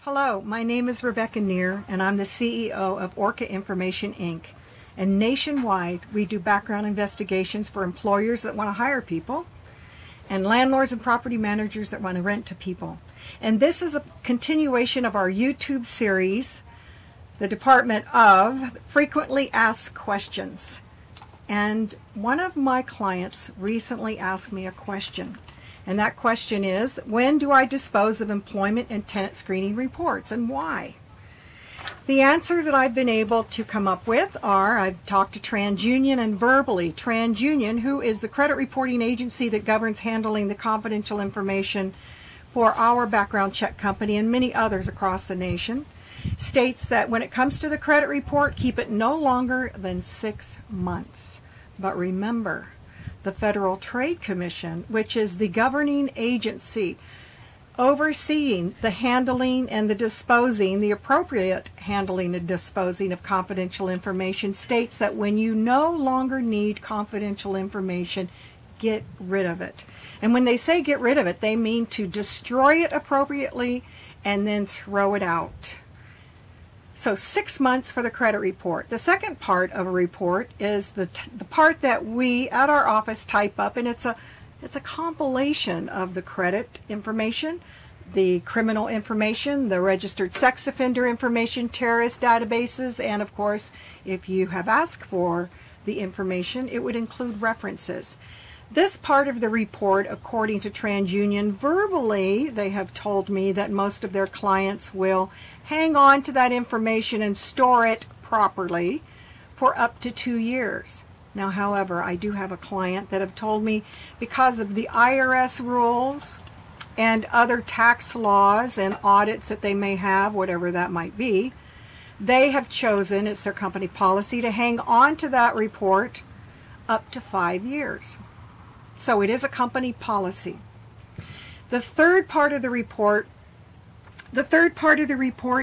Hello, my name is Rebecca Neer, and I'm the CEO of Orca Information, Inc. And nationwide, we do background investigations for employers that want to hire people and landlords and property managers that want to rent to people. And this is a continuation of our YouTube series, the Department of Frequently Asked Questions. And one of my clients recently asked me a question. And that question is, when do I dispose of employment and tenant screening reports, and why? The answers that I've been able to come up with are, I've talked to TransUnion and verbally. TransUnion, who is the credit reporting agency that governs handling the confidential information for our background check company and many others across the nation, states that when it comes to the credit report, keep it no longer than 6 months. But remember, the Federal Trade Commission, which is the governing agency overseeing the handling and the disposing, the appropriate handling and disposing of confidential information, states that when you no longer need confidential information, get rid of it. And when they say get rid of it, they mean to destroy it appropriately and then throw it out. So 6 months for the credit report. The second part of a report is the part that we at our office type up, and it's a compilation of the credit information, the criminal information, the registered sex offender information, terrorist databases, and of course, if you have asked for the information, it would include references. This part of the report, according to TransUnion, verbally, they have told me that most of their clients will hang on to that information and store it properly for up to 2 years. Now, however, I do have a client that have told me because of the IRS rules and other tax laws and audits that they may have, whatever that might be, they have chosen, it's their company policy, to hang on to that report up to 5 years. So it is a company policy. The third part of the report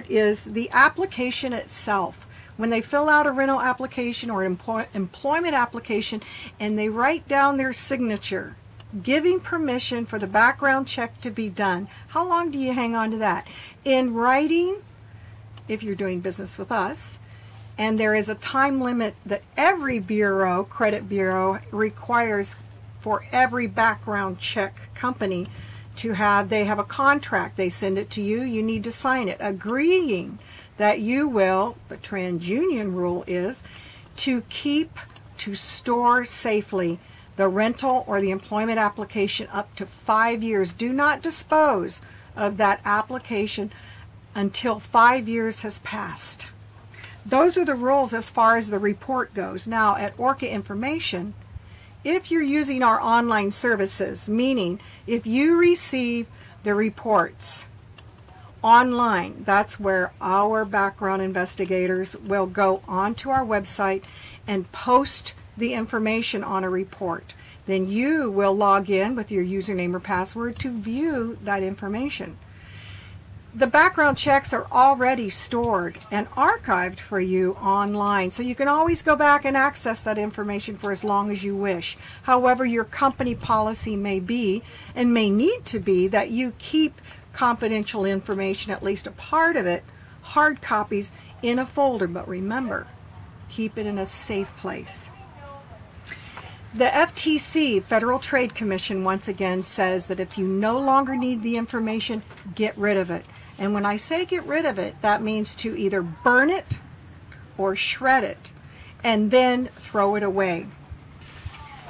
is the application itself. When they fill out a rental application or employment application and they write down their signature, giving permission for the background check to be done, how long do you hang on to that? In writing, if you're doing business with us, and there is a time limit that every bureau, credit bureau, requires for every background check company to have, they have a contract, they send it to you, you need to sign it, agreeing that you will, the TransUnion rule is, to store safely the rental or the employment application up to 5 years. Do not dispose of that application until 5 years has passed. Those are the rules as far as the report goes. Now, at Orca Information, if you're using our online services, meaning if you receive the reports online, that's where our background investigators will go onto our website and post the information on a report. Then you will log in with your username or password to view that information. The background checks are already stored and archived for you online, so you can always go back and access that information for as long as you wish. However, your company policy may be, and may need to be, that you keep confidential information, at least a part of it, hard copies, in a folder. But remember, keep it in a safe place. The FTC, Federal Trade Commission, once again says that if you no longer need the information, get rid of it. And when I say get rid of it, that means to either burn it or shred it and then throw it away.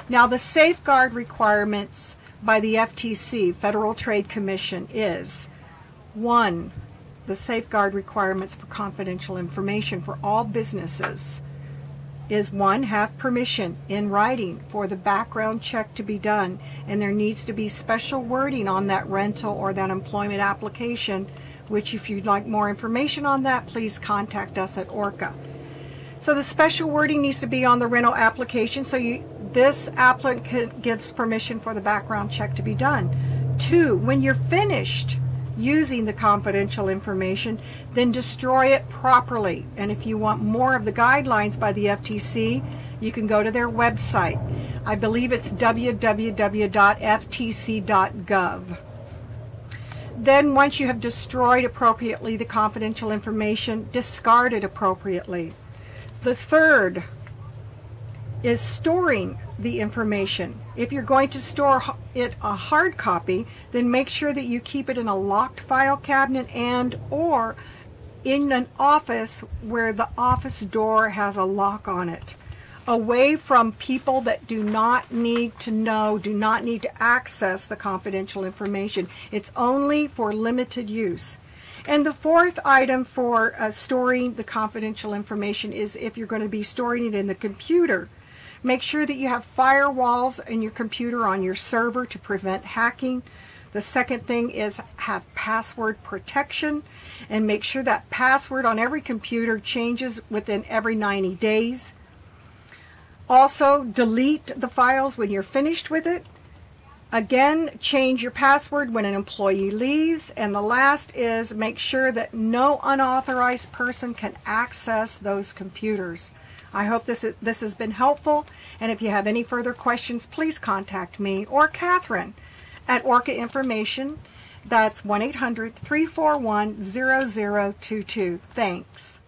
Now, the safeguard requirements by the FTC, Federal Trade Commission, is 1, the safeguard requirements for confidential information for all businesses is 1, have permission in writing for the background check to be done, and there needs to be special wording on that rental or that employment application, which if you'd like more information on that, please contact us at Orca. So the special wording needs to be on the rental application, so this applicant gives permission for the background check to be done. 2, when you're finished using the confidential information, then destroy it properly. And if you want more of the guidelines by the FTC, you can go to their website. I believe it's www.ftc.gov. Then once you have destroyed appropriately the confidential information, discard it appropriately. The third is storing the information. If you're going to store it a hard copy, then make sure that you keep it in a locked file cabinet and or in an office where the office door has a lock on it, away from people that do not need to know, do not need to access the confidential information. It's only for limited use. And the fourth item for storing the confidential information is if you're going to be storing it in the computer. Make sure that you have firewalls in your computer on your server to prevent hacking. The second thing is have password protection, and make sure that password on every computer changes within every 90 days. Also, delete the files when you're finished with it. Again, change your password when an employee leaves. And the last is make sure that no unauthorized person can access those computers. I hope this has been helpful, and if you have any further questions, please contact me or Catherine at Orca Information. That's 1-800-341-0022. Thanks.